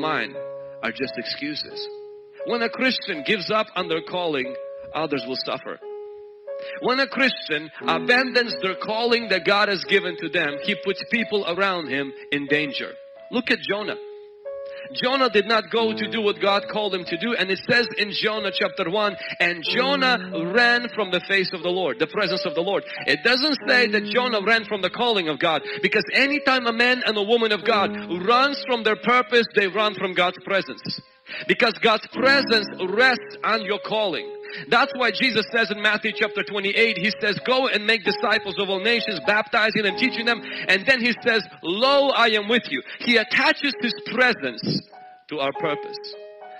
mine are just excuses. When a Christian gives up on their calling, others will suffer. When a Christian abandons their calling that God has given to them, he puts people around him in danger. Look at Jonah. Jonah did not go to do what God called him to do, and it says in Jonah chapter 1, and Jonah ran from the face of the Lord, the presence of the Lord. It doesn't say that Jonah ran from the calling of God, because anytime a man and a woman of God runs from their purpose, they run from God's presence. Because God's presence rests on your calling. That's why Jesus says in Matthew chapter 28, He says, go and make disciples of all nations, baptizing them, teaching them. And then He says, lo, I am with you. He attaches His presence to our purpose.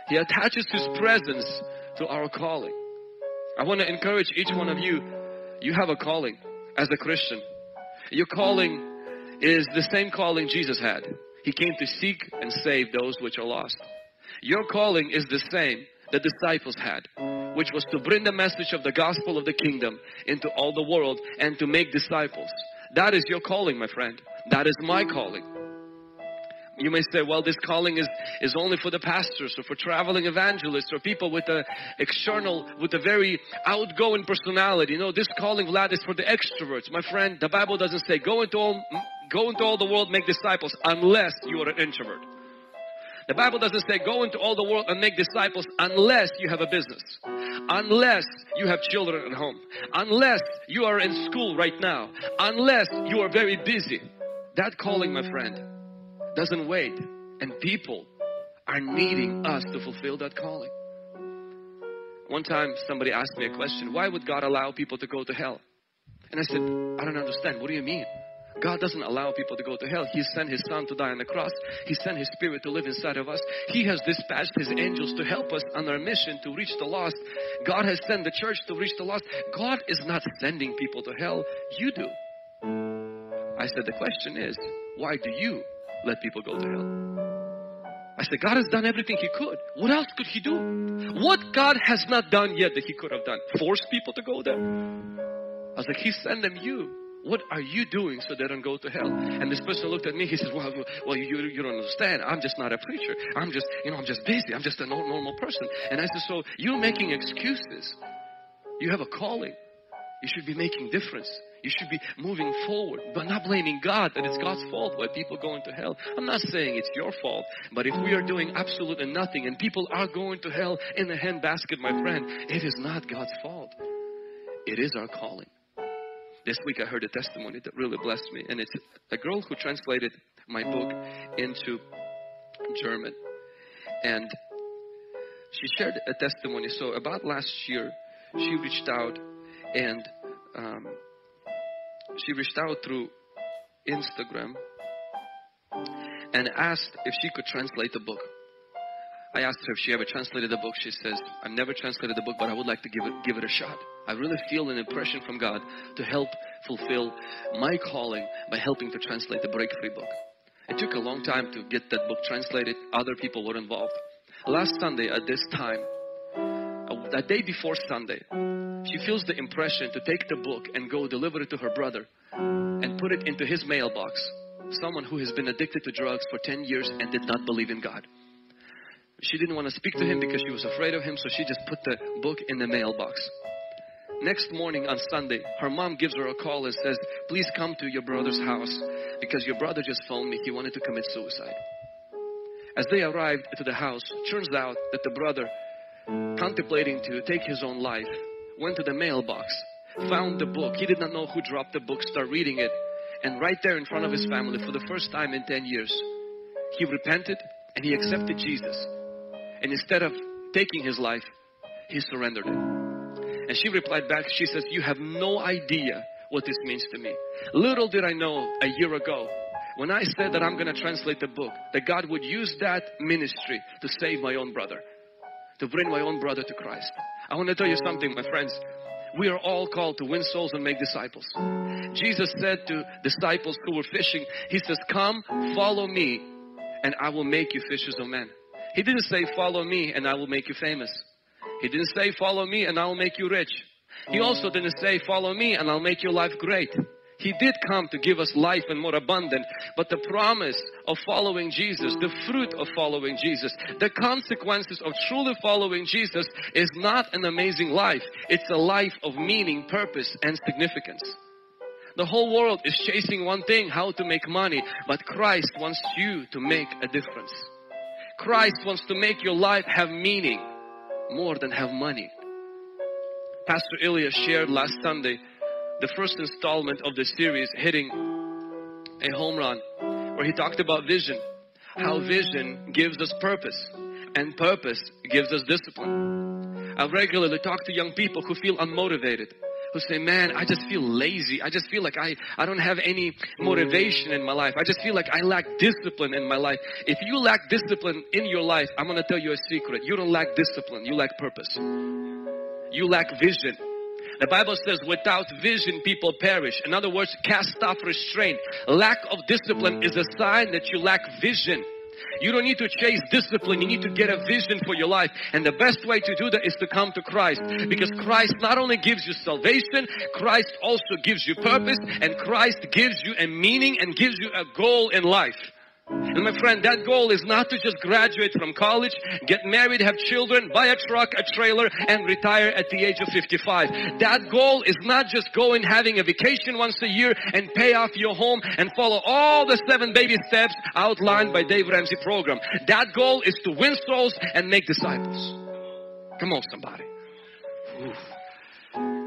He attaches His presence to our calling. I want to encourage each one of you, you have a calling as a Christian. Your calling is the same calling Jesus had. He came to seek and save those which are lost. Your calling is the same the disciples had, which was to bring the message of the gospel of the kingdom into all the world and to make disciples. That is your calling, my friend. That is my calling. You may say, well, this calling is only for the pastors or for traveling evangelists or people with a very outgoing personality. You know, this calling, Vlad, is for the extroverts. My friend, the Bible doesn't say go into all the world, make disciples, unless you are an introvert. The Bible doesn't say go into all the world and make disciples unless you have a business, unless you have children at home, unless you are in school right now, unless you are very busy. That calling, my friend, doesn't wait, and people are needing us to fulfill that calling. One time somebody asked me a question, why would God allow people to go to hell? And I said, I don't understand. What do you mean? God doesn't allow people to go to hell. He sent His Son to die on the cross. He sent His Spirit to live inside of us. He has dispatched His angels to help us on our mission to reach the lost. God has sent the church to reach the lost. God is not sending people to hell. You do. I said, the question is, why do you let people go to hell? I said, God has done everything He could. What else could He do? What God has not done yet that He could have done? Force people to go there? I was like, He sent them you. What are you doing so they don't go to hell? And this person looked at me. He says, well, you don't understand. I'm just not a preacher. I'm just busy. I'm just a normal person. And I said, so you're making excuses. You have a calling. You should be making difference. You should be moving forward, but not blaming God that it's God's fault why people go into hell. I'm not saying it's your fault, but if we are doing absolutely nothing and people are going to hell in a handbasket, my friend, it is not God's fault. It is our calling. This week I heard a testimony that really blessed me, and it's a girl who translated my book into German, and she shared a testimony. So about last year, she reached out, and she reached out through Instagram and asked if she could translate the book. I asked her if she ever translated the book. She says, I've never translated the book, but I would like to give it a shot. I really feel an impression from God to help fulfill my calling by helping to translate the Breakthrough book. It took a long time to get that book translated. Other people were involved. Last Sunday at this time, the day before Sunday, she feels the impression to take the book and go deliver it to her brother and put it into his mailbox. Someone who has been addicted to drugs for 10 years and did not believe in God. She didn't want to speak to him because she was afraid of him, so she just put the book in the mailbox. Next morning on Sunday, her mom gives her a call and says, please come to your brother's house because your brother just phoned me. He wanted to commit suicide. As they arrived to the house, turns out that the brother, contemplating to take his own life, went to the mailbox, found the book. He did not know who dropped the book, started reading it, and right there in front of his family for the first time in 10 years, he repented and he accepted Jesus. And instead of taking his life, he surrendered it. And she replied back, she says, you have no idea what this means to me. Little did I know a year ago, when I said that I'm going to translate the book, that God would use that ministry to save my own brother, to bring my own brother to Christ. I want to tell you something, my friends. We are all called to win souls and make disciples. Jesus said to disciples who were fishing, He says, come, follow me, and I will make you fishers of men. He didn't say, follow me and I will make you famous. He didn't say, follow me and I will make you rich. He also didn't say, follow me and I'll make your life great. He did come to give us life and more abundant. But the promise of following Jesus, the fruit of following Jesus, the consequences of truly following Jesus is not an amazing life. It's a life of meaning, purpose, and significance. The whole world is chasing one thing, how to make money. But Christ wants you to make a difference. Christ wants to make your life have meaning more than have money. Pastor Ilya shared last Sunday the first installment of the series, Hitting a Home Run, where he talked about vision. How vision gives us purpose and purpose gives us discipline. I regularly talk to young people who feel unmotivated, who say, man, I just feel lazy. I just feel like I don't have any motivation in my life. I just feel like I lack discipline in my life. If you lack discipline in your life, I'm going to tell you a secret. You don't lack discipline. You lack purpose. You lack vision. The Bible says without vision people perish. In other words, cast off restraint. Lack of discipline is a sign that you lack vision. You don't need to chase discipline. You need to get a vision for your life. And the best way to do that is to come to Christ. Because Christ not only gives you salvation, Christ also gives you purpose. And Christ gives you a meaning and gives you a goal in life. And my friend, that goal is not to just graduate from college, get married, have children, buy a truck, a trailer, and retire at the age of 55. That goal is not just going having a vacation once a year and pay off your home and follow all the 7 baby steps outlined by Dave Ramsey program. That goal is to win souls and make disciples. Come on, somebody. Oof.